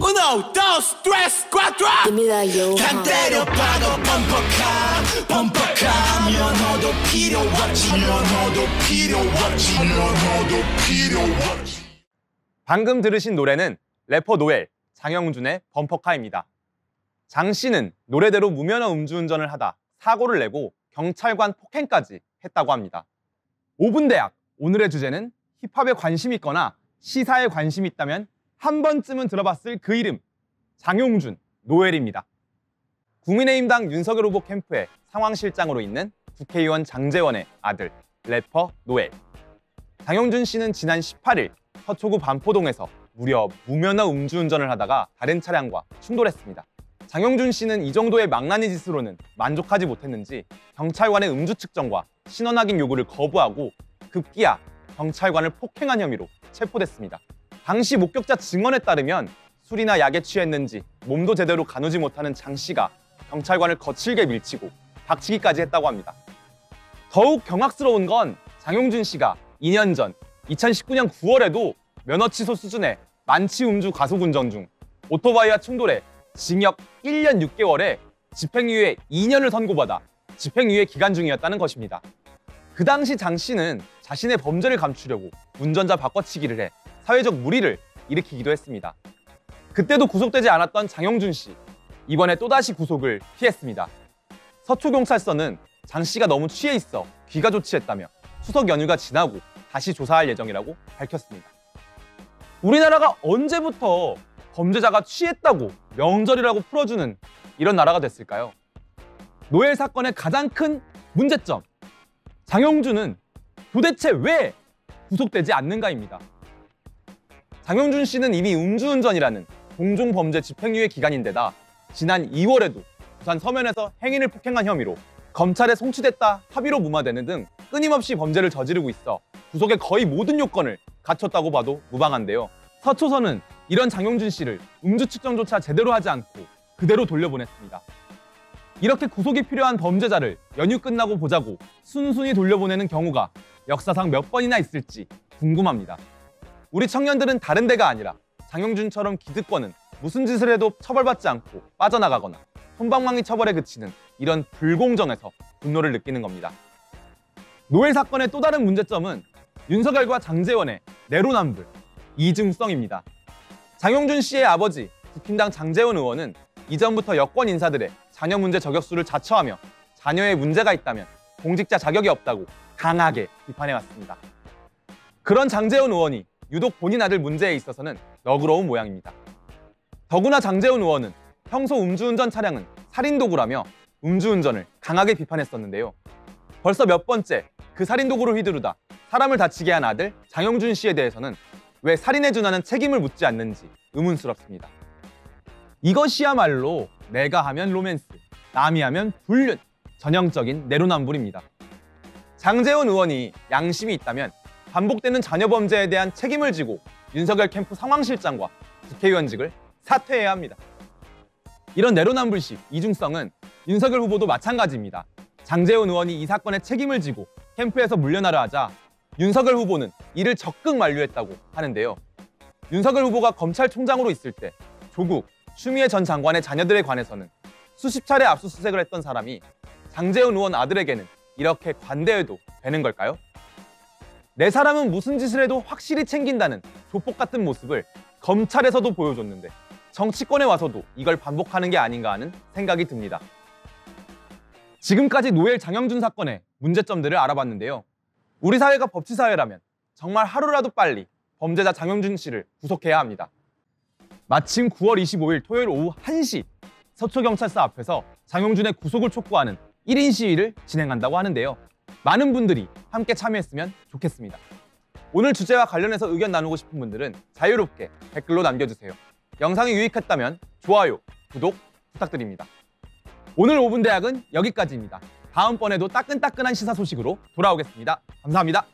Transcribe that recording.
Uno, dos, tres, cuatro. Give me that yo. 간 때려 박아 펌퍼카 면허도 필요 없지 면허도 필요 없지 면허도 필요 없지. 방금 들으신 노래는 래퍼 노엘, 장영준의 범퍼카입니다. 장 씨는 노래대로 무면허 음주운전을 하다 사고를 내고 경찰관 폭행까지 했다고 합니다. 5분 대학, 오늘의 주제는 힙합에 관심이 있거나 시사에 관심이 있다면 한 번쯤은 들어봤을 그 이름, 장용준, 노엘입니다. 국민의힘당 윤석열 후보 캠프의 상황실장으로 있는 국회의원 장제원의 아들, 래퍼 노엘. 장용준 씨는 지난 18일 서초구 반포동에서 무려 무면허 음주운전을 하다가 다른 차량과 충돌했습니다. 장용준 씨는 이 정도의 망나니 짓으로는 만족하지 못했는지 경찰관의 음주 측정과 신원 확인 요구를 거부하고 급기야 경찰관을 폭행한 혐의로 체포됐습니다. 당시 목격자 증언에 따르면 술이나 약에 취했는지 몸도 제대로 가누지 못하는 장 씨가 경찰관을 거칠게 밀치고 박치기까지 했다고 합니다. 더욱 경악스러운 건 장용준 씨가 2년 전 2019년 9월에도 면허 취소 수준의 만취 음주 과속 운전 중 오토바이와 충돌해 징역 1년 6개월에 집행유예 2년을 선고받아 집행유예 기간 중이었다는 것입니다. 그 당시 장 씨는 자신의 범죄를 감추려고 운전자 바꿔치기를 해 사회적 물의를 일으키기도 했습니다. 그때도 구속되지 않았던 장용준 씨, 이번에 또다시 구속을 피했습니다. 서초경찰서는 장 씨가 너무 취해 있어 귀가 조치했다며 추석 연휴가 지나고 다시 조사할 예정이라고 밝혔습니다. 우리나라가 언제부터 범죄자가 취했다고 명절이라고 풀어주는 이런 나라가 됐을까요? 노엘 사건의 가장 큰 문제점, 장용준은 도대체 왜 구속되지 않는가입니다. 장용준 씨는 이미 음주운전이라는 공종범죄 집행유예 기간인데다 지난 2월에도 부산 서면에서 행인을 폭행한 혐의로 검찰에 송치됐다 합의로 무마되는 등 끊임없이 범죄를 저지르고 있어 구속의 거의 모든 요건을 갖췄다고 봐도 무방한데요. 서초서는 이런 장용준 씨를 음주 측정조차 제대로 하지 않고 그대로 돌려보냈습니다. 이렇게 구속이 필요한 범죄자를 연휴 끝나고 보자고 순순히 돌려보내는 경우가 역사상 몇 번이나 있을지 궁금합니다. 우리 청년들은 다른 데가 아니라 장용준처럼 기득권은 무슨 짓을 해도 처벌받지 않고 빠져나가거나 솜방망이 처벌에 그치는 이런 불공정에서 분노를 느끼는 겁니다. 노엘 사건의 또 다른 문제점은 윤석열과 장제원의 내로남불, 이중성입니다. 장용준 씨의 아버지 국힘당 장제원 의원은 이전부터 여권 인사들의 자녀 문제 저격수를 자처하며 자녀에 문제가 있다면 공직자 자격이 없다고 강하게 비판해왔습니다. 그런 장제원 의원이 유독 본인 아들 문제에 있어서는 너그러운 모양입니다. 더구나 장제원 의원은 평소 음주운전 차량은 살인도구라며 음주운전을 강하게 비판했었는데요. 벌써 몇 번째 그 살인도구를 휘두르다 사람을 다치게 한 아들 장용준 씨에 대해서는 왜 살인에 준하는 책임을 묻지 않는지 의문스럽습니다. 이것이야말로 내가 하면 로맨스, 남이 하면 불륜, 전형적인 내로남불입니다. 장제원 의원이 양심이 있다면 반복되는 자녀 범죄에 대한 책임을 지고 윤석열 캠프 상황실장과 국회의원직을 사퇴해야 합니다. 이런 내로남불식 이중성은 윤석열 후보도 마찬가지입니다. 장제원 의원이 이 사건의 책임을 지고 캠프에서 물러나려 하자 윤석열 후보는 이를 적극 만류했다고 하는데요. 윤석열 후보가 검찰총장으로 있을 때 조국, 추미애 전 장관의 자녀들에 관해서는 수십 차례 압수수색을 했던 사람이 장제원 의원 아들에게는 이렇게 관대해도 되는 걸까요? 내 사람은 무슨 짓을 해도 확실히 챙긴다는 조폭 같은 모습을 검찰에서도 보여줬는데 정치권에 와서도 이걸 반복하는 게 아닌가 하는 생각이 듭니다. 지금까지 노엘 장영준 사건의 문제점들을 알아봤는데요. 우리 사회가 법치사회라면 정말 하루라도 빨리 범죄자 장용준 씨를 구속해야 합니다. 마침 9월 25일 토요일 오후 1시 서초경찰서 앞에서 장용준의 구속을 촉구하는 1인 시위를 진행한다고 하는데요. 많은 분들이 함께 참여했으면 좋겠습니다. 오늘 주제와 관련해서 의견 나누고 싶은 분들은 자유롭게 댓글로 남겨주세요. 영상이 유익했다면 좋아요, 구독 부탁드립니다. 오늘 5분 대학은 여기까지입니다. 다음번에도 따끈따끈한 시사 소식으로 돌아오겠습니다. 감사합니다.